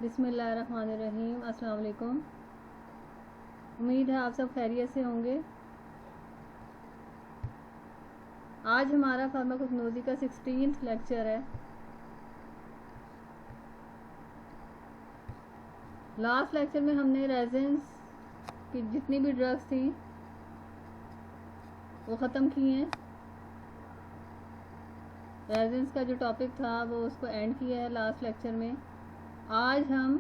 बिस्मिल्लाहिर्रहमानिर्रहीम। अस्सलाम वालेकुम। उम्मीद है आप सब खैरियत से होंगे। आज हमारा फार्माकोग्नोसी का 16th लेक्चर है। लास्ट लेक्चर में हमने रेजेंस की जितनी भी ड्रग्स थी वो ख़त्म की हैं। रेजेंस का जो टॉपिक था वो उसको एंड किया है लास्ट लेक्चर में। आज हम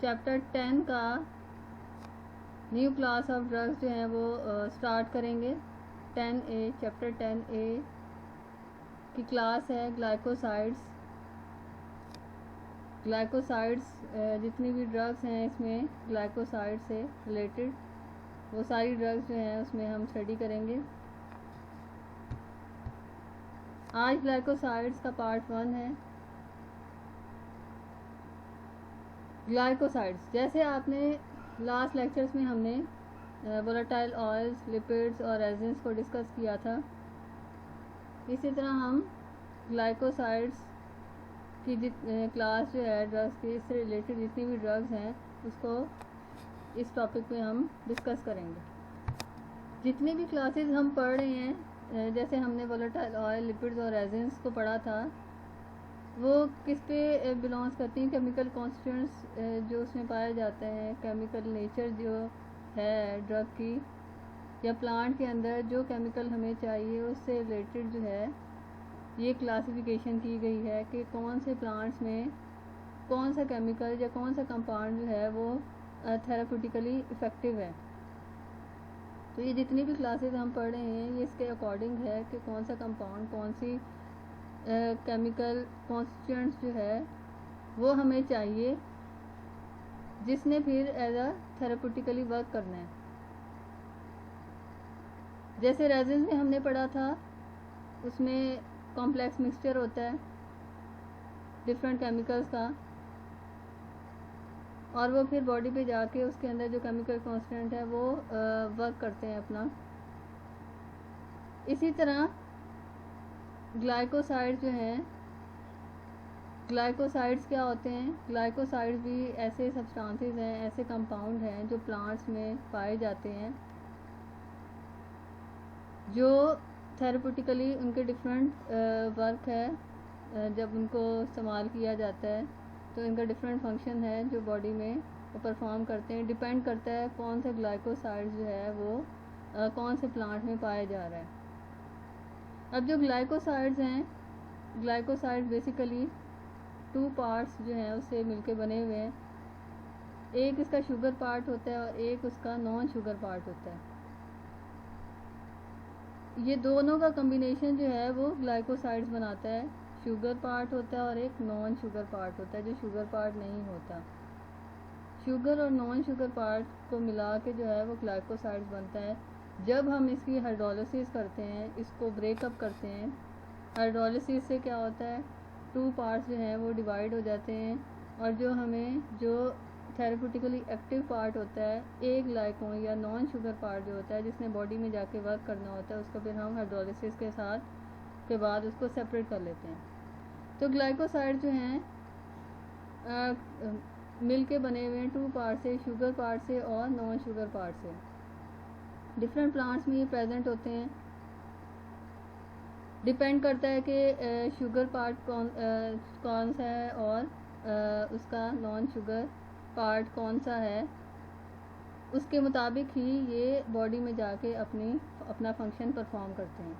चैप्टर 10 का न्यू क्लास ऑफ ड्रग्स जो हैं वो स्टार्ट करेंगे। 10A चैप्टर 10A की क्लास है ग्लाइकोसाइड्स। ग्लाइकोसाइड्स जितनी भी ड्रग्स हैं इसमें ग्लाइकोसाइड से रिलेटेड वो सारी ड्रग्स जो हैं उसमें हम स्टडी करेंगे। आज ग्लाइकोसाइड्स का पार्ट 1 है। ग्लाइकोसाइड्स जैसे आपने लास्ट लेक्चर्स में हमने वोलेटाइल ऑयल्स, लिपिड्स और रेजिन्स को डिस्कस किया था, इसी तरह हम ग्लाइकोसाइड्स की क्लास जो है ड्रग्स की, इससे रिलेटेड जितनी भी ड्रग्स हैं उसको इस टॉपिक में हम डिस्कस करेंगे। जितनी भी क्लासेस हम पढ़ रहे हैं, जैसे हमने वोलेटाइल ऑयल, लिपिड्स और रेजिन्स को पढ़ा था, वो किस पे बिलोंग्स करती हैं? केमिकल कॉन्स्टिट्यूएंट्स जो उसमें पाए जाते हैं, केमिकल नेचर जो है ड्रग की, या प्लांट के अंदर जो केमिकल हमें चाहिए उससे रिलेटेड जो है ये क्लासिफिकेशन की गई है कि कौन से प्लांट्स में कौन सा केमिकल या कौन सा कंपाउंड जो है वो थेराप्यूटिकली इफ़ेक्टिव है। तो ये जितनी भी क्लासेस हम पढ़ रहे हैं ये इसके अकॉर्डिंग है कि कौन सा कंपाउंड, कौन सी केमिकल कॉन्स्टिट्यूएंट्स जो है वो हमें चाहिए जिसने फिर एज अ थेराप्यूटिकली वर्क करना है। जैसे रेजिन में हमने पढ़ा था, उसमें कॉम्प्लेक्स मिक्सचर होता है डिफरेंट केमिकल्स का, और वो फिर बॉडी पे जाके उसके अंदर जो केमिकल कॉन्स्टेंट है वो वर्क करते हैं अपना। इसी तरह ग्लाइकोसाइड्स जो हैं, ग्लाइकोसाइड्स क्या होते हैं? ग्लाइकोसाइड्स भी ऐसे सब्सटेंसेस हैं, ऐसे कंपाउंड हैं जो प्लांट्स में पाए जाते हैं, जो थेराप्यूटिकली उनके डिफरेंट वर्क है। जब उनको इस्तेमाल किया जाता है तो इनका डिफरेंट फंक्शन है जो बॉडी में वो परफॉर्म करते हैं। डिपेंड करता है कौन से ग्लाइकोसाइड्स जो है वो कौन से प्लांट में पाया जा रहा है। अब जो ग्लाइकोसाइड्स हैं, ग्लाइकोसाइड्स बेसिकली 2 पार्ट्स जो हैं उससे मिलके बने हुए हैं। एक इसका शुगर पार्ट होता है और एक उसका नॉन शुगर पार्ट होता है। ये दोनों का कम्बिनेशन जो है वो ग्लाइकोसाइड्स बनाता है। शुगर पार्ट होता है और एक नॉन शुगर पार्ट होता है जो शुगर पार्ट नहीं होता। शुगर और नॉन शुगर पार्ट को मिला के जो है वो ग्लाइकोसाइड्स बनता है। जब हम इसकी हाइड्रोलिसिस करते हैं, इसको ब्रेकअप करते हैं, हाइड्रोलिसिस से क्या होता है, 2 पार्ट्स जो हैं वो डिवाइड हो जाते हैं, और जो हमें जो थेराप्यूटिकली एक्टिव पार्ट होता है, एक ग्लाइकोन या नॉन शुगर पार्ट जो होता है जिसने बॉडी में जाके वर्क करना होता है, उसको फिर हम हाइड्रोलिसिस के साथ के बाद उसको सेपरेट कर लेते हैं। तो ग्लाइकोसाइड जो हैं मिल के बने हुए हैं 2 पार्ट से, शुगर पार्ट से और नॉन शुगर पार्ट से। डिफरेंट प्लांट्स में ये प्रेजेंट होते हैं। डिपेंड करता है कि शुगर पार्ट कौन सा है और उसका नॉन शुगर पार्ट कौन सा है, उसके मुताबिक ही ये बॉडी में जाके अपना फंक्शन परफॉर्म करते हैं।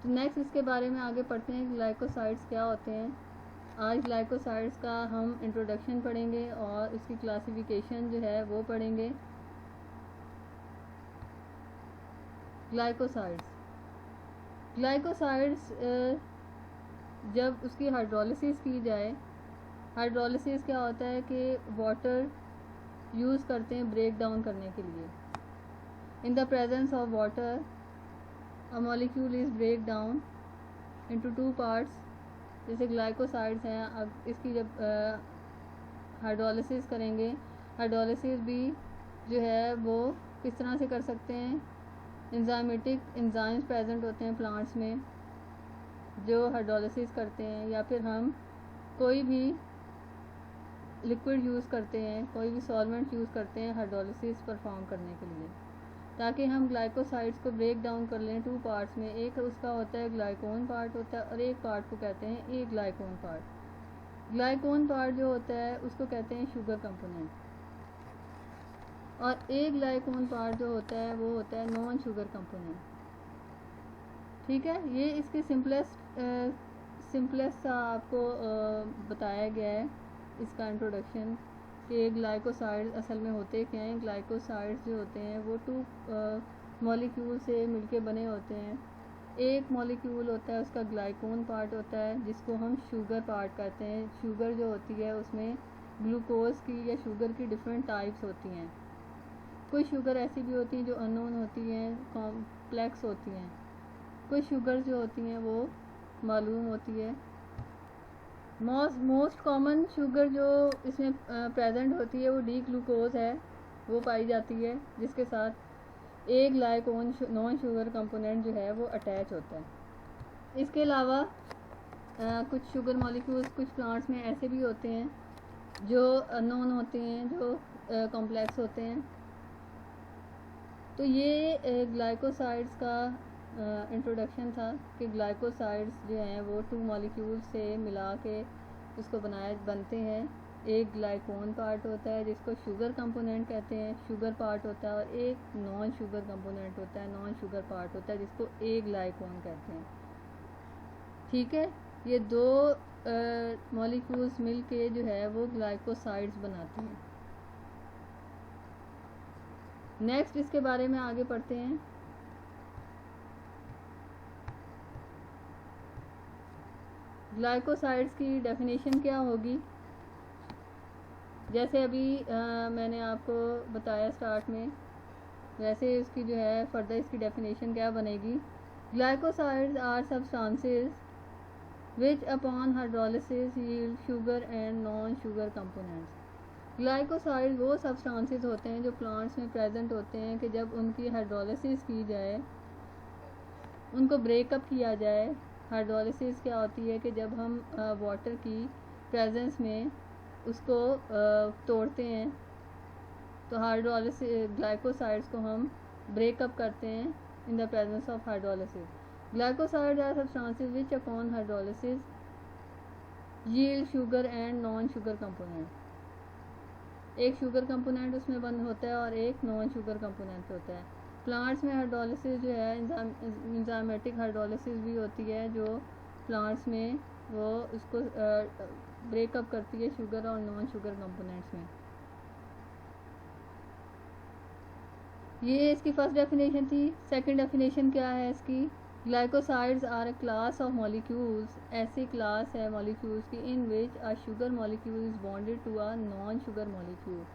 तो नेक्स्ट इसके बारे में आगे पढ़ते हैं ग्लाइकोसाइड्स क्या होते हैं। आज ग्लाइकोसाइड्स का हम इंट्रोडक्शन पढ़ेंगे और इसकी क्लासिफिकेशन जो है वो पढ़ेंगे। ग्लाइकोसाइड्स जब उसकी हाइड्रोलिसिस की जाए, हाइड्रोलिसिस क्या होता है कि वाटर यूज़ करते हैं ब्रेक डाउन करने के लिए। In the presence of water a molecule is break down into 2 parts. जैसे ग्लाइकोसाइड्स हैं, अब इसकी जब हाइड्रोलिसिस करेंगे, हाइड्रोलिसिस भी जो है वो किस तरह से कर सकते हैं? एंजाइमेटिक एंजाइम्स प्रेजेंट होते हैं प्लांट्स में जो हाइड्रोलिसिस करते हैं, या फिर हम कोई भी लिक्विड यूज़ करते हैं, कोई भी सॉल्वेंट यूज़ करते हैं हाइड्रोलिसिस परफॉर्म करने के लिए, ताकि हम ग्लाइकोसाइड्स को ब्रेक डाउन कर लें 2 पार्ट्स में। एक उसका होता है ग्लाइकोन पार्ट होता है और एक पार्ट को कहते हैं ए ग्लाइकोन पार्ट। ग्लाइकोन पार्ट जो होता है उसको कहते हैं शुगर कंपोनेंट, और ए ग्लाइकोन पार्ट जो होता है वो होता है नॉन शुगर कंपोनेंट। ठीक है, ये इसकी सिंपलेस्ट सा आपको बताया गया है इसका इंट्रोडक्शन कि ग्लाइकोसाइड असल में होते क्या हैं। ग्लाइकोसाइड्स जो होते हैं वो 2 मॉलिक्यूल से मिलके बने होते हैं। एक मॉलिक्यूल होता है उसका ग्लाइकोन पार्ट होता है जिसको हम शुगर पार्ट कहते हैं। शुगर जो होती है उसमें ग्लूकोज की या शुगर की डिफरेंट टाइप्स होती हैं। कोई शुगर ऐसी भी होती हैं जो अननोन होती हैं, कॉम्प्लेक्स होती हैं। कोई शुगर जो होती हैं वो मालूम होती है। मोस्ट कॉमन शुगर जो इसमें प्रेजेंट होती है वो डी ग्लूकोज है, वो पाई जाती है, जिसके साथ एक ग्लाइकोन नॉन शुगर कंपोनेंट जो है वो अटैच होता है। इसके अलावा कुछ शुगर मॉलिक्यूल्स कुछ प्लांट्स में ऐसे भी होते हैं जो अननोन होते हैं, जो कॉम्प्लेक्स होते हैं। तो ये ग्लाइकोसाइड्स का इंट्रोडक्शन था कि ग्लाइकोसाइड्स जो हैं वो 2 मॉलिक्यूल से मिला के उसको बनते हैं। एक ग्लाइकोन पार्ट होता है जिसको शुगर कंपोनेंट कहते हैं, शुगर पार्ट होता है, और एक नॉन शुगर कंपोनेंट होता है, नॉन शुगर पार्ट होता है जिसको ए ग्लाइकोन कहते हैं। ठीक है, ये 2 मॉलिक्यूल्स मिल के जो है वो ग्लाइकोसाइड्स बनाते हैं। नेक्स्ट इसके बारे में आगे पढ़ते हैं। ग्लाइकोसाइड्स की डेफिनेशन क्या होगी। जैसे अभी मैंने आपको बताया स्टार्ट में, वैसे इसकी जो है फर्दर इसकी डेफिनेशन क्या बनेगी। Glycosides are substances which upon hydrolysis yield sugar and non sugar components. Glycosides वो सब्सटेंसेस होते हैं जो प्लांट्स में प्रेजेंट होते हैं कि जब उनकी हाइड्रोलिसिस की जाए, उनको ब्रेकअप किया जाए। हाइड्रोलिसिस क्या होती है कि जब हम वाटर की प्रेजेंस में उसको तोड़ते हैं तो हाइड्रोलिसिस ग्लाइकोसाइड्स को हम ब्रेकअप करते हैं in the presence of hydrolysis. Glycosides are substances which upon hydrolysis yield sugar and non sugar component. एक शुगर कंपोनेंट उसमें बंद होता है और एक नॉन शुगर कंपोनेंट होता है। प्लांट्स में हाइड्रोलिसिस जो है एंजाइमेटिक हाइड्रोलिसिस भी होती है, जो प्लांट्स में वो उसको ब्रेकअप करती है शुगर और नॉन शुगर कंपोनेंट्स में। ये इसकी फर्स्ट डेफिनेशन थी। सेकंड डेफिनेशन क्या है इसकी। Glycosides are a class of molecules, ऐसी क्लास है मॉलिक्यूल्स की in which a sugar molecule is bonded to a non sugar molecule.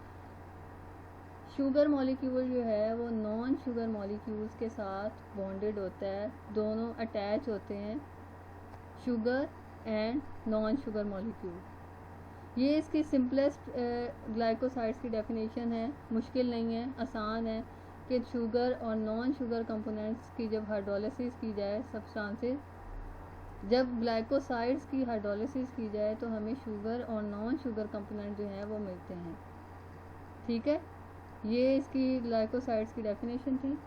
Sugar molecule जो है वो नॉन शुगर मॉलिक्यूल्स के साथ बॉन्डेड होता है, दोनों अटैच होते हैं, sugar and non sugar molecule. ये इसकी सिंपलेस्ट ग्लाइकोसाइड्स की डेफिनेशन है, मुश्किल नहीं है, आसान है कि शुगर और नॉन शुगर कंपोनेंट्स की जब हाइड्रोलिसिस की जाए, सब्सटेंसेस जब ग्लाइकोसाइड्स की हाइड्रोलिसिस की जाए तो हमें शुगर और नॉन शुगर कंपोनेंट जो है वो मिलते हैं। ठीक है, ये इसकी ग्लाइकोसाइड्स की डेफिनेशन थी।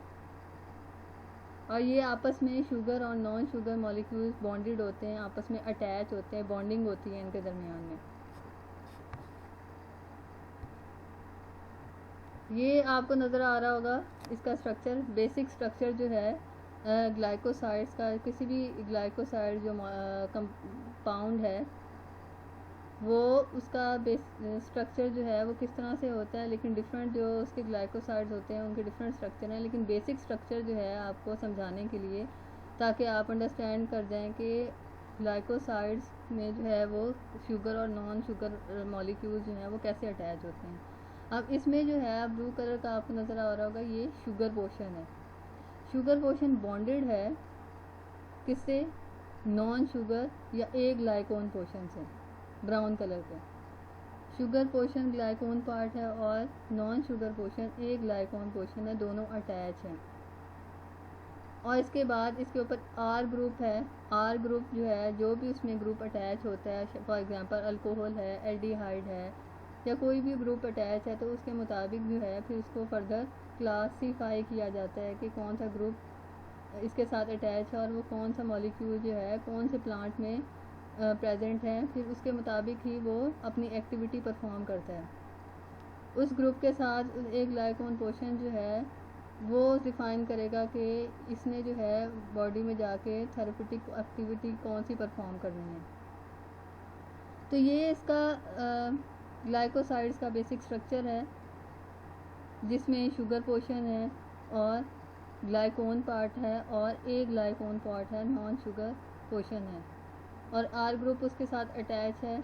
और ये आपस में शुगर और नॉन शुगर मॉलिक्यूल्स बॉन्डेड होते हैं, आपस में अटैच होते हैं, बॉन्डिंग होती है इनके दरमियान में। ये आपको नज़र आ रहा होगा इसका स्ट्रक्चर, बेसिक स्ट्रक्चर जो है ग्लाइकोसाइड्स का। किसी भी ग्लाइकोसाइड जो कंपाउंड है वो उसका स्ट्रक्चर जो है वो किस तरह से होता है, लेकिन डिफरेंट जो उसके ग्लाइकोसाइड्स होते हैं उनके डिफरेंट स्ट्रक्चर हैं, लेकिन बेसिक स्ट्रक्चर जो है आपको समझाने के लिए, ताकि आप अंडरस्टैंड कर जाएं कि ग्लाइकोसाइड्स में जो है वो शुगर और नॉन शुगर मॉलिक्यूल जो हैं वो कैसे अटैच होते हैं। अब इसमें जो है ब्लू कलर का आपको नज़र आ रहा होगा, ये शुगर पोर्शन है। शुगर पोर्शन बॉन्डेड है किससे, नॉन शुगर या ए ग्लाइकोन पोर्शन से, ब्राउन कलर के। शुगर पोर्शन ग्लाइकोन पार्ट है और नॉन शुगर पोर्शन ए ग्लाइकोन पोर्शन है, दोनों अटैच हैं। और इसके बाद इसके ऊपर आर ग्रुप है। आर ग्रुप जो है, जो भी उसमें ग्रुप अटैच होता है, फॉर एग्जांपल अल्कोहल है, एल्डिहाइड है, या कोई भी ग्रुप अटैच है तो उसके मुताबिक जो है फिर उसको फर्दर क्लासीफाई किया जाता है कि कौन सा ग्रुप इसके साथ अटैच है और वो कौन सा मॉलिक्यूल जो है कौन से प्लांट में प्रेजेंट है, फिर उसके मुताबिक ही वो अपनी एक्टिविटी परफॉर्म करता है। उस ग्रुप के साथ एक ग्लाइकोन पोर्शन जो है वो डिफ़ाइन करेगा कि इसने जो है बॉडी में जाके थेरेप्यूटिक एक्टिविटी कौन सी परफॉर्म करनी है। तो ये इसका ग्लाइकोसाइड्स का बेसिक स्ट्रक्चर है, जिसमें शुगर पोर्शन है और ग्लाइकोन पार्ट है और एक ग्लाइकोन पार्ट है, नॉन शुगर पोर्शन है, और आर ग्रुप उसके साथ अटैच है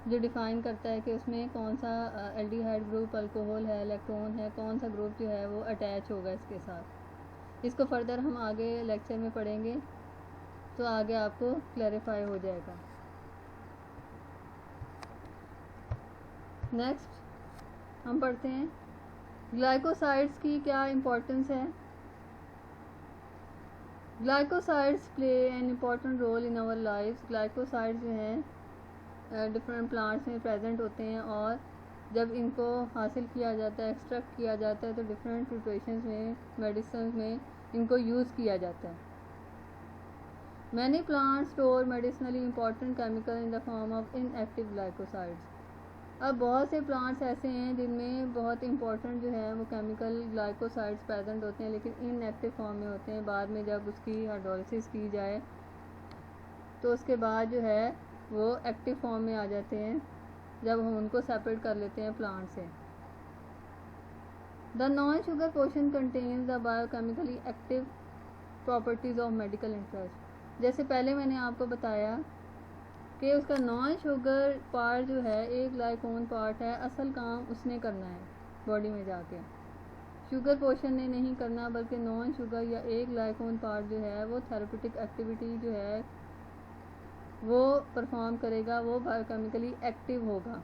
जो डिफ़ाइन करता है कि उसमें कौन सा एल्डिहाइड ग्रुप, अल्कोहल है, इलेक्ट्रॉन है, कौन सा ग्रुप जो है वो अटैच होगा इसके साथ। इसको फर्दर हम आगे लेक्चर में पढ़ेंगे तो आगे आपको क्लैरिफाई हो जाएगा। नेक्स्ट हम पढ़ते हैं ग्लाइकोसाइड्स की क्या इम्पोर्टेंस है। Glycosides play an important role in our life. Glycosides जो हैं डिफरेंट प्लांट्स में प्रेजेंट होते हैं और जब इनको हासिल किया जाता है, एक्सट्रैक्ट किया जाता है तो डिफरेंट प्रिपरेशंस में, मेडिसिन में इनको यूज़ किया जाता है। Many plants store medicinally important chemical in the form of inactive glycosides. अब बहुत से प्लांट्स ऐसे हैं जिनमें बहुत इंपॉर्टेंट जो है वो केमिकल ग्लाइकोसाइड्स प्रेजेंट होते हैं लेकिन इनएक्टिव फॉर्म में होते हैं। बाद में जब उसकी हाइड्रोलिसिस की जाए तो उसके बाद जो है वो एक्टिव फॉर्म में आ जाते हैं जब हम उनको सेपरेट कर लेते हैं प्लांट से। The non sugar portion contains the biochemically active properties of medical interest. जैसे पहले मैंने आपको बताया कि उसका नॉन शुगर पार्ट जो है एक ग्लाइकोन पार्ट है, असल काम उसने करना है बॉडी में जाके, शुगर पोर्शन ने नहीं करना, बल्कि नॉन शुगर या एक ग्लाइकोन पार्ट जो है वो थेरेप्यूटिक एक्टिविटी जो है वो परफॉर्म करेगा, वो बायोकेमिकली एक्टिव होगा।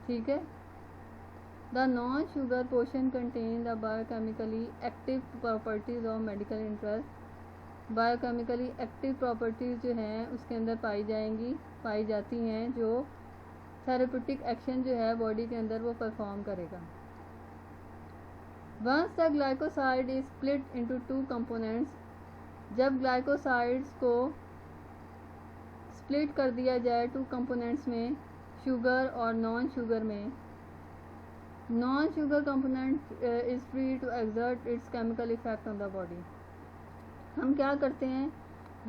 ठीक है। The non sugar portion contain the biochemically active properties of medical interest. Biochemically active properties जो हैं उसके अंदर पाई जाती हैं जो थेरेप्यूटिक एक्शन जो है बॉडी के अंदर वो परफॉर्म करेगा। Once the glycoside is split into two components. जब ग्लाइकोसाइड्स को स्प्लिट कर दिया जाए टू कंपोनेंट्स में, शुगर और नॉन शुगर में, non sugar component is free to exert its chemical effect on the body. हम क्या करते हैं,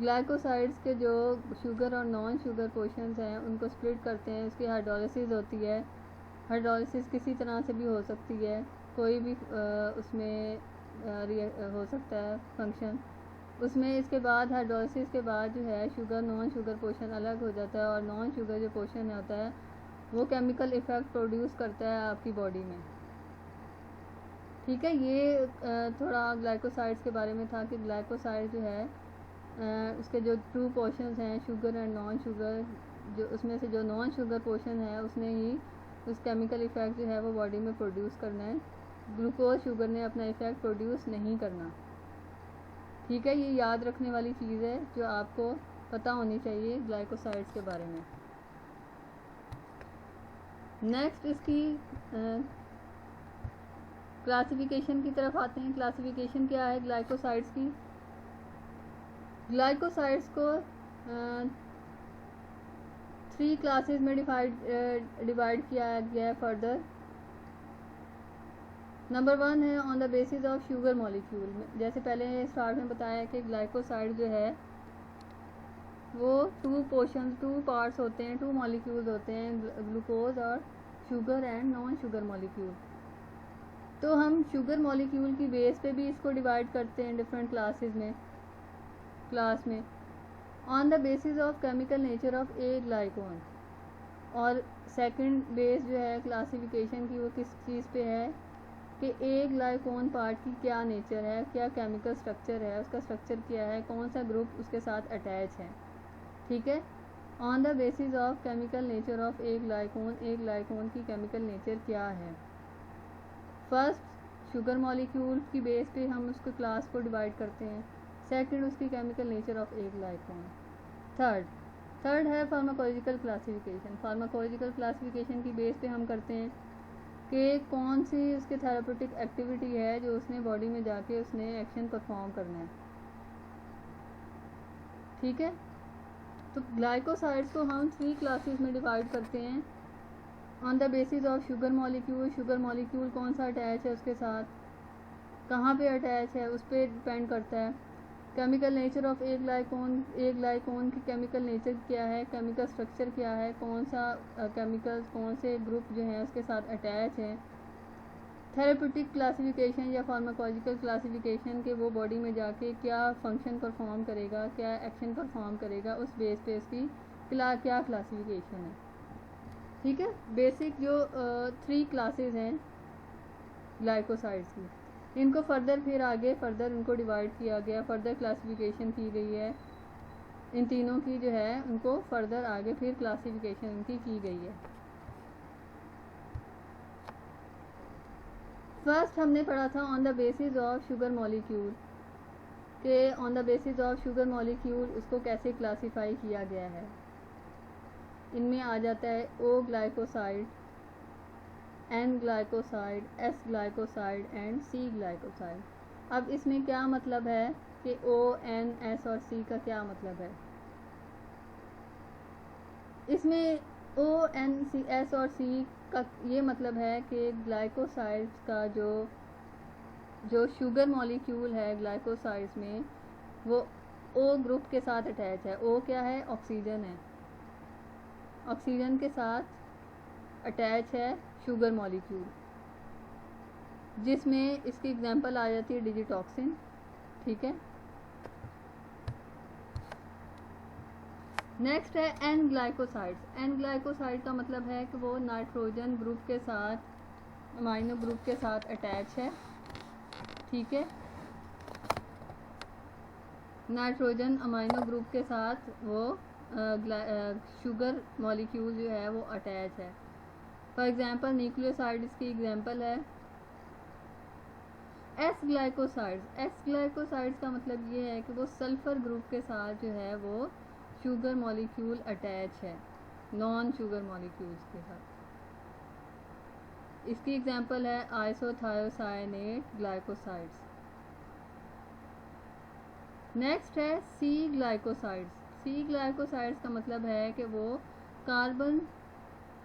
ग्लाइकोसाइड्स के जो शुगर और नॉन शुगर पोर्शंस हैं उनको स्प्लिट करते हैं, उसकी हाइड्रोलिसिस होती है। हाइड्रोलिसिस किसी तरह से भी हो सकती है, कोई भी उसमें हो सकता है फंक्शन उसमें। इसके बाद हाइड्रोलिसिस के बाद जो है शुगर नॉन शुगर पोर्शन अलग हो जाता है और नॉन शुगर जो पोर्शन होता है वो केमिकल इफ़ेक्ट प्रोड्यूस करता है आपकी बॉडी में। ठीक है। ये थोड़ा ग्लाइकोसाइड्स के बारे में था कि ग्लाइकोसाइड जो है उसके जो टू पोर्शंस हैं, शुगर एंड नॉन शुगर, जो उसमें से जो नॉन शुगर पोर्शन है उसने ही उस केमिकल इफ़ेक्ट जो है वो बॉडी में प्रोड्यूस करना है। ग्लूकोज शुगर ने अपना इफ़ेक्ट प्रोड्यूस नहीं करना। ठीक है। ये याद रखने वाली चीज़ है जो आपको पता होनी चाहिए ग्लाइकोसाइड्स के बारे में। नेक्स्ट इसकी क्लासिफिकेशन की तरफ आते हैं। क्लासिफिकेशन क्या है ग्लाइकोसाइड्स की। ग्लाइकोसाइड्स को 3 क्लासेस में डिवाइड किया गया है फर्दर। नंबर 1 है on the basis of sugar molecule. जैसे पहले स्टार्ट में बताया कि ग्लाइकोसाइड जो है वो 2 पार्ट्स होते हैं, 2 मॉलिक्यूल्स होते हैं, ग्लूकोज और sugar and non sugar molecule. तो हम शुगर मॉलिक्यूल की बेस पे भी इसको डिवाइड करते हैं डिफरेंट क्लास में on the basis of chemical nature of ए ग्लाइकोन। और सेकंड बेस जो है क्लासिफिकेशन की वो किस चीज़ पे है कि ए ग्लाइकोन पार्ट की क्या नेचर है, क्या केमिकल स्ट्रक्चर है, उसका स्ट्रक्चर क्या है, कौन सा ग्रुप उसके साथ अटैच है। ठीक है। On the basis of chemical nature of ए ग्लाइकोन की केमिकल नेचर क्या है। फर्स्ट शुगर मॉलिक्यूल की बेस पे हम उसको क्लास को डिवाइड करते हैं। सेकंड उसकी chemical nature of A ग्लाइकोन। Third है फार्माकोलॉजिकल क्लासिफिकेशन। फार्माकोलॉजिकल क्लासिफिकेशन की बेस पे हम करते हैं कि कौन सी उसकी थेरापेटिक एक्टिविटी है जो उसने बॉडी में जाके उसने एक्शन परफॉर्म करना है। ठीक है, तो ग्लाइकोसाइड्स को हम 3 क्लासेस में डिवाइड करते हैं on the basis of sugar molecule. Sugar molecule कौन सा अटैच है उसके साथ, कहाँ पे अटैच है, उस पर डिपेंड करता है। केमिकल नेचर ऑफ ए ग्लाइकोन की केमिकल नेचर क्या है, केमिकल स्ट्रक्चर क्या है, कौन सा केमिकल्स कौन से ग्रुप जो हैं उसके साथ अटैच है। थेरेपेटिक क्लासिफिकेशन या फार्माकोलॉजिकल क्लासिफिकेशन के वो बॉडी में जाके क्या फंक्शन परफॉर्म करेगा, क्या एक्शन परफॉर्म करेगा, उस बेस पे उसकी क्या क्लासिफिकेशन है। ठीक है, बेसिक जो 3 क्लासेस हैं ग्लाइकोसाइड्स की, इनको फर्दर फिर आगे फर्दर इनको डिवाइड किया गया, फर्दर क्लासिफिकेशन की गई है। इन तीनों की जो है उनको फर्दर आगे फिर क्लासिफिकेशन उनकी की गई है। फर्स्ट हमने पढ़ा था on the basis of sugar molecule के on the basis of sugar molecule उसको कैसे क्लासिफाई किया गया है। इनमें आ जाता है O glycoside, N glycoside, S glycoside and C glycoside. अब इसमें क्या मतलब है कि ओ एन एस और सी का क्या मतलब है। इसमें ओ एन सी एस और सी का ये मतलब है कि ग्लाइकोसाइड्स का जो शुगर मॉलिक्यूल है ग्लाइकोसाइड्स में वो ओ ग्रुप के साथ अटैच है। ओ क्या है, ऑक्सीजन है, ऑक्सीजन के साथ अटैच है शुगर मॉलिक्यूल, जिसमें इसकी एग्जांपल आ जाती है डिजिटॉक्सिन। ठीक है, नेक्स्ट है एन ग्लाइकोसाइड्स। एन ग्लाइकोसाइड का मतलब है कि वो नाइट्रोजन ग्रुप के साथ, अमाइनो ग्रुप के साथ अटैच है। ठीक है, नाइट्रोजन अमाइनो ग्रुप के साथ वो शुगर मॉलिक्यूल जो है वो अटैच है। फॉर एग्जांपल न्यूक्लियोसाइड इसकी एग्जांपल है। एस ग्लाइकोसाइड्स, एस ग्लाइकोसाइड्स का मतलब ये है कि वो सल्फर ग्रुप के साथ जो है वो शुगर मॉलिक्यूल अटैच है, नॉन शुगर मॉलिक्यूल्स के साथ। इसकी एग्जांपल है आइसोथायोसाइनेट ग्लाइकोसाइड्स। नेक्स्ट है सी ग्लाइकोसाइड्स। सी ग्लाइकोसाइड्स का मतलब है कि वो कार्बन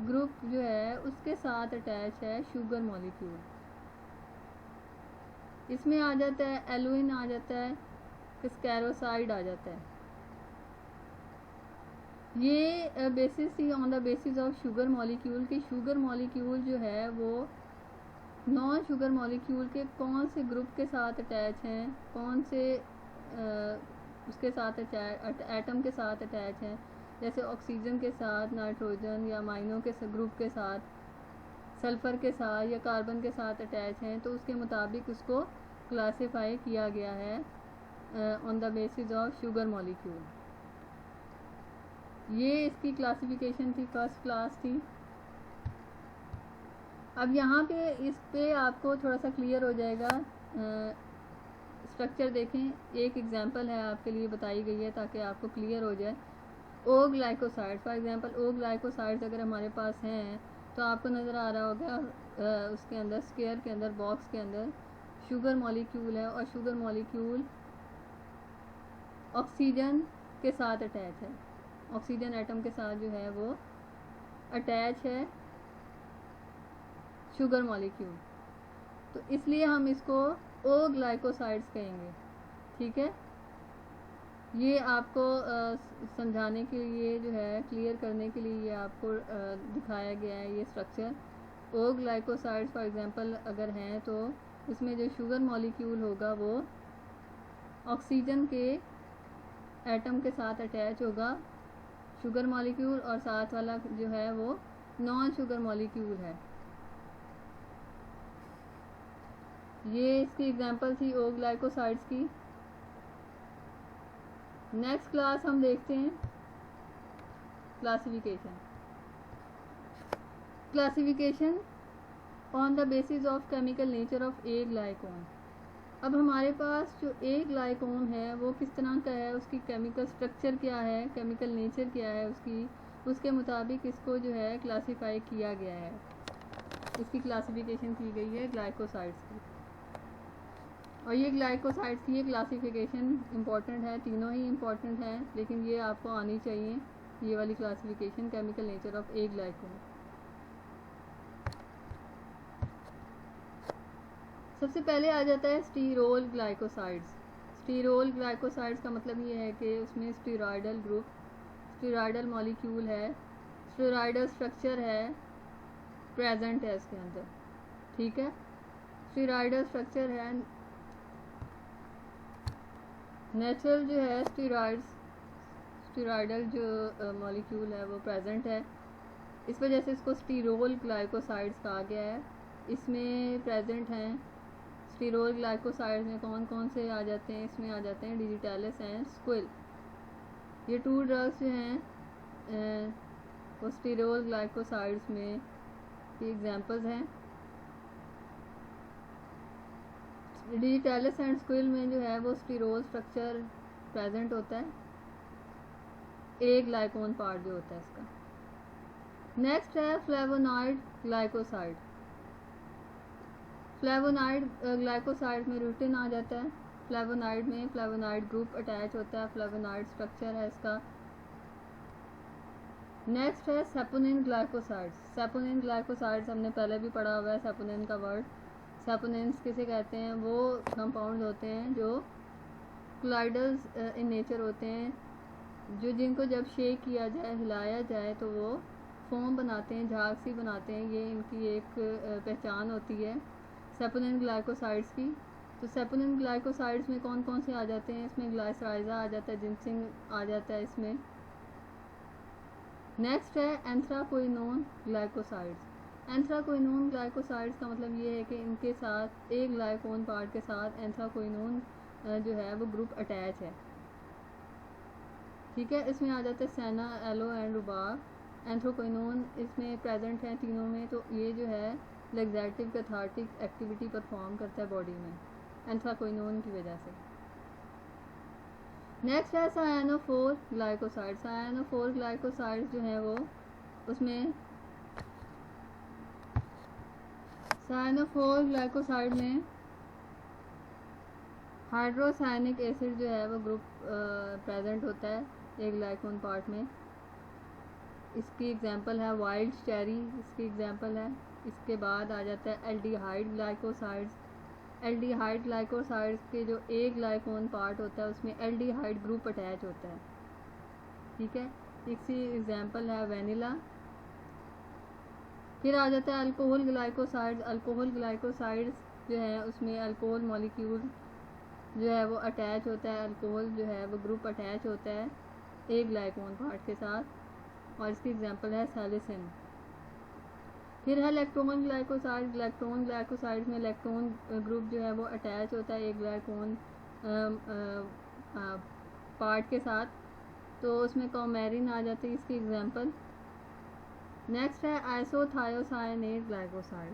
ग्रुप जो है उसके साथ अटैच है शुगर मॉलिक्यूल। इसमें आ जाता है एलुइन, आ जाता है स्क्लेरोसाइड, आ जाता है। ये बेसिस थी on the basis of sugar molecule की शुगर मॉलिक्यूल जो है वो नॉन शुगर मॉलिक्यूल के कौन से ग्रुप के साथ अटैच हैं, कौन से उसके साथ एटम के साथ अटैच हैं, जैसे ऑक्सीजन के साथ, नाइट्रोजन या अमाइनो के ग्रुप के साथ, सल्फ़र के साथ या कार्बन के साथ अटैच हैं, तो उसके मुताबिक उसको क्लासिफाई किया गया है on the basis of sugar molecule. ये इसकी क्लासिफिकेशन थी, फर्स्ट क्लास थी। अब यहाँ पे इस पे आपको थोड़ा सा क्लियर हो जाएगा। स्ट्रक्चर देखें, एक एग्जांपल है आपके लिए बताई गई है ताकि आपको क्लियर हो जाए। O glycoside, for example O glycosides अगर हमारे पास हैं तो आपको नज़र आ रहा होगा उसके अंदर, स्क्वायर के अंदर, बॉक्स के अंदर शुगर मॉलिक्यूल है और शुगर मॉलिक्यूल ऑक्सीजन के साथ अटैच है, ऑक्सीजन एटम के साथ जो है वो अटैच है शुगर मॉलिक्यूल, तो इसलिए हम इसको ओ ग्लाइकोसाइड्स कहेंगे। ठीक है, ये आपको समझाने के लिए जो है, क्लियर करने के लिए ये आपको दिखाया गया है ये structure. O glycosides for example अगर हैं तो उसमें जो शुगर मॉलिक्यूल होगा वो ऑक्सीजन के एटम के साथ अटैच होगा शुगर मॉलिक्यूल, और साथ वाला जो है वो नॉन शुगर मॉलिक्यूल है। ये इसकी एग्जांपल थी ओ ग्लाइकोसाइड्स की। नेक्स्ट क्लास हम देखते हैं classification. Classification on the basis of chemical nature of ए ग्लाइकोन। अब हमारे पास जो एक ग्लाइकोन है वो किस तरह का है, उसकी केमिकल स्ट्रक्चर क्या है, केमिकल नेचर क्या है उसकी, उसके मुताबिक इसको जो है क्लासीफाई किया गया है, इसकी क्लासिफिकेशन की गई है ग्लाइकोसाइड्स की। और ये ग्लाइकोसाइड्स की ये क्लासिफिकेशन इम्पॉर्टेंट है, तीनों ही इम्पॉर्टेंट है, लेकिन ये आपको आनी चाहिए, ये वाली क्लासिफिकेशन, केमिकल नेचर ऑफ ए ग्लाइकोन। सबसे पहले आ जाता है स्टीरोल ग्लाइकोसाइड्स। स्टीरोल ग्लाइकोसाइड्स का मतलब ये है कि उसमें स्टीरॉयडल ग्रुप, स्टीरॉयडल मॉलिक्यूल है, स्टीरॉयडल स्ट्रक्चर है, प्रेजेंट है इसके अंदर, ठीक है। स्टीरॉयडल स्ट्रक्चर है, नेचुरल जो है स्टीरॉयडल जो मॉलिक्यूल है वो प्रेजेंट है, इस वजह से इसको स्टीरोल ग्लाइकोसाइड्स कहा गया है। इसमें प्रेजेंट हैं स्टीरोल ग्लाइकोसाइड्स में कौन कौन से आ जाते हैं, इसमें आ जाते हैं डिजिटालिस एंड स्क्विल। ये 2 ड्रग्स जो हैं वो स्टीरोल ग्लाइकोसाइड्स में की एग्जांपल्स हैं। डिजिटालिस एंड स्क्विल में जो है वो स्टीरोल स्ट्रक्चर प्रेजेंट होता है, एक ग्लाइकोन पार्ट जो होता है इसका। नेक्स्ट है फ्लेवोनॉइड ग्लाइकोसाइड। फ्लेवोनॉइड ग्लाइकोसाइड में रूटिन आ जाता है, फ्लेवोनॉइड में फ्लेवोनॉइड ग्रुप अटैच होता है, फ्लेवोनॉइड स्ट्रक्चर है इसका। नेक्स्ट है सेपोनिन ग्लाइकोसाइड्स। सेपोनिन ग्लाइकोसाइड्स हमने पहले भी पढ़ा हुआ है, सेपोनिन का वर्ड। सेपोनिन्स किसे कहते हैं, वो कंपाउंड होते हैं जो क्लाइडल्स इन नेचर होते हैं, जो जिनको जब शेक किया जाए, हिलाया जाए तो वो फोम बनाते हैं, झाग सी बनाते हैं, ये इनकी एक पहचान होती है सेपोनिन ग्लाइकोसाइड्स की। तो सेपोनिन ग्लाइकोसाइड्स में कौन कौन से आ जाते हैं, इसमें ग्लाइसराइजा आ जाता है, जिंसिंग आ जाता है इसमें। नेक्स्ट है एंथ्राक्विनोन ग्लाइकोसाइड्स। एंथ्राक्विनोन ग्लाइकोसाइड्स का मतलब ये है कि इनके साथ एक ग्लाइकोन पार्ट के साथ एंथ्राक्विनोन जो है वो ग्रुप अटैच है, ठीक है। इसमें आ जाते हैं सेना, एलो एंड रुबाब। एंथ्राक्विनोन इसमें प्रेजेंट है तीनों में, तो ये जो है लैक्सेटिव कैथार्टिक एक्टिविटी परफॉर्म करता है बॉडी में एंथ्राक्विनोन की वजह से। नेक्स्ट है सायानोफोर ग्लाइकोसाइड। सायानोफोर ग्लाइकोसाइड जो है वो उसमें सायानोफोर ग्लाइकोसाइड में हाइड्रोसायनिक एसिड जो है वो ग्रुप प्रेजेंट होता है एक ग्लाइकोन पार्ट में। इसकी एग्जांपल है वाइल्ड चेरी, इसकी एग्जांपल है। इसके बाद आ जाता है एल्डिहाइड ग्लाइकोसाइड्स। एल्डिहाइड ग्लाइकोसाइड्स के जो एक ग्लाइकोन पार्ट होता है उसमें एल्डिहाइड ग्रुप अटैच होता है, ठीक है। इसकी एग्जांपल है वेनिला। फिर आ जाता है अल्कोहल ग्लाइकोसाइड्स। अल्कोहल ग्लाइकोसाइड्स जो है उसमें अल्कोहल मॉलिक्यूल जो है वो अटैच होता है, अल्कोहल जो है वो ग्रुप अटैच होता है एक ग्लाइकोन पार्ट के साथ, और इसकी एग्जांपल है सैलिसिन। फिर है लैक्टोन ग्लाइकोसाइड। लैक्टोन ग्लाइकोसाइड में लैक्टोन ग्रुप जो है वो अटैच होता है एक ग्लाइकोन पार्ट के साथ, तो उसमें कॉमेरिन आ जाती है, इसकी एग्जांपल। नेक्स्ट है आइसोथायोसाइनेट ग्लाइकोसाइड।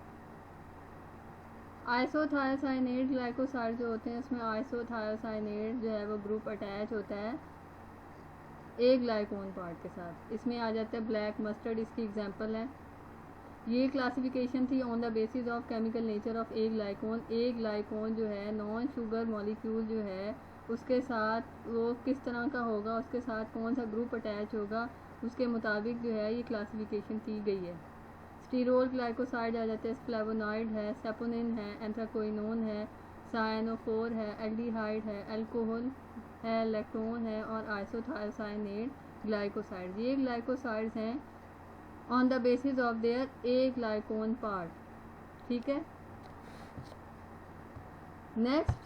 आइसोथायोसाइनेट ग्लाइकोसाइड जो होते हैं उसमें आइसोथायोसाइनेट जो है वो ग्रुप अटैच होता है एक ग्लाइकोन पार्ट के साथ। इसमें आ जाता है ब्लैक मस्टर्ड, इसकी एग्जांपल है। ये क्लासिफिकेशन थी on the basis of chemical nature of ए ग्लाइकोन। ए ग्लाइकोन जो है नॉन शुगर मॉलिक्यूल जो है उसके साथ वो किस तरह का होगा, उसके साथ कौन सा ग्रुप अटैच होगा, उसके मुताबिक जो है ये क्लासिफिकेशन की गई है। स्टीरोल ग्लाइकोसाइड आ जाते हैं, फ्लेवोनॉइड है, सेपोनिन है, एंथ्राक्विनोन है, सायानोफोर है, एल्डिहाइड है, अल्कोहल है, लैक्टोन है और आइसोथायोसाइनेट ग्लाइकोसाइड। ये ग्लाइकोसाइड्स हैं on the basis of their A ग्लाइकोन part, ठीक है। नेक्स्ट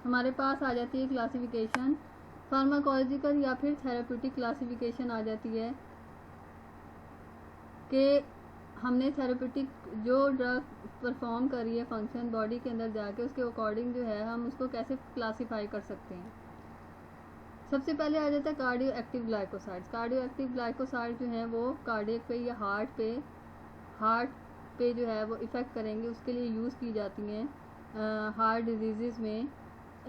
हमारे पास आ जाती है क्लासिफिकेशन फार्माकोलॉजिकल या फिर थेरेप्यूटिक क्लासिफिकेशन आ जाती है कि हमने थेरेप्यूटिक जो ड्रग परफॉर्म करी है फंक्शन बॉडी के अंदर जाके, उसके अकॉर्डिंग जो है हम उसको कैसे क्लासीफाई कर सकते हैं। सबसे पहले आ जाता है cardio active glycosides. Cardio active glycoside जो है वो कार्डियक पे या हार्ट पे जो है वो इफ़ेक्ट करेंगे, उसके लिए यूज़ की जाती हैं। हार्ट डिजीज़ में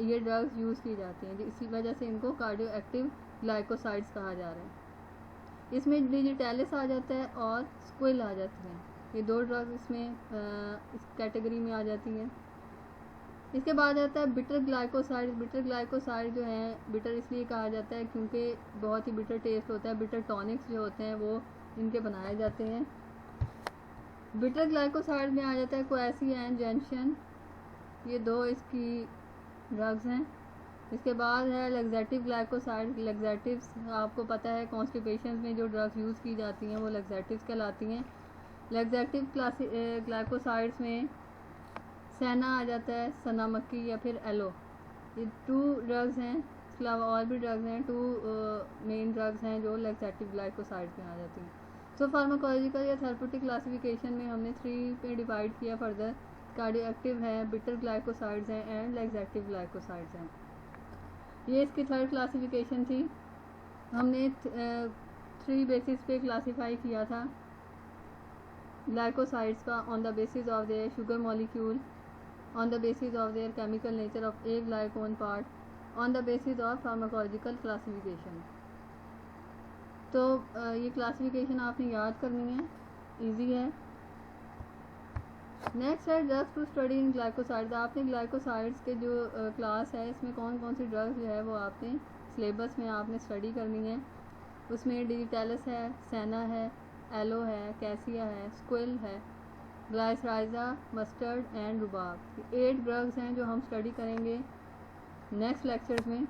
ये ड्रग्स यूज़ की जाती हैं, इसी वजह से इनको कार्डियो एक्टिव ग्लाइकोसाइड्स कहा जा रहा है। इसमें डिजिटैलिस आ जाता है और स्क्विल आ जाती हैं, ये दो ड्रग्स इसमें इस कैटेगरी में आ जाती हैं। इसके बाद आता है बिटर ग्लाइकोसाइड। बिटर ग्लाइकोसाइड जो हैं, बिटर इसलिए कहा जाता है क्योंकि बहुत ही बिटर टेस्ट होता है। बिटर टॉनिक्स जो होते हैं वो इनके बनाए जाते हैं। बिटर ग्लाइकोसाइड में आ जाता है क्वासी एंड जेंशन, ये दो इसकी ड्रग्स हैं। इसके बाद है लैक्सेटिव ग्लाइकोसाइड। लैक्सेटिव्स आपको पता है कॉन्स्टिपेशन में जो ड्रग्स यूज़ की जाती हैं वो लैक्सेटिव्स कहलाती हैं। लैक्सेटिव ग्लाइकोसाइड्स में सेना आ जाता है, सना मक्खी या फिर एलो, ये 2 ड्रग्स हैं। इसके अलावा और भी ड्रग्स हैं, 2 मेन ड्रग्स हैं जो लैक्सेटिव ग्लाइकोसाइड में आ जाती हैं। सो फार्माकोलॉजिकल या थेरेप्यूटिक क्लासिफिकेशन में हमने 3 पे डिवाइड किया फर्दर। कार्डियो एक्टिव है, बिटर ग्लाइकोसाइड्स हैं एंड लैक्सेटिव ग्लाइकोसाइड्स हैं। ये इसकी 3rd क्लासिफिकेशन थी। हमने 3 बेसिस पे क्लासीफाई किया था ग्लाइकोसाइड्स का, on the basis of their sugar molecule, on the basis of their chemical nature of a glycone part, on the basis of pharmacological classification। तो ये क्लासिफिकेशन आपने याद करनी है, इजी है। नेक्स्ट है drugs to study in glycosides. आपने glycosides के जो क्लास है इसमें कौन कौन सी ड्रग्स जो है वो आपने सिलेबस में आपने स्टडी करनी है। उसमें डिजिटैलिस है, सेना है, एलो है, कैसिया है, स्क्विल है, Glycyrrhiza, mustard and Rubab. 8 drugs हैं जो हम स्टडी करेंगे नेक्स्ट लेक्चर्स में।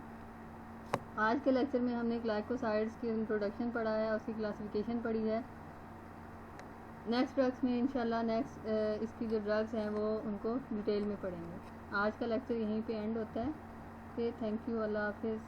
आज के लेक्चर में हमने ग्लाइकोसाइड्स की इंट्रोडक्शन पढ़ा है, उसकी क्लासिफिकेशन पढ़ी है। नेक्स्ट ड्रग्स में इंशाल्लाह नेक्स्ट इसकी जो ड्रग्स हैं वो उनको डिटेल में पढ़ेंगे। आज का लेक्चर यहीं पे एंड होता है। ओके, थैंक यू, अल्लाह हाफिज़।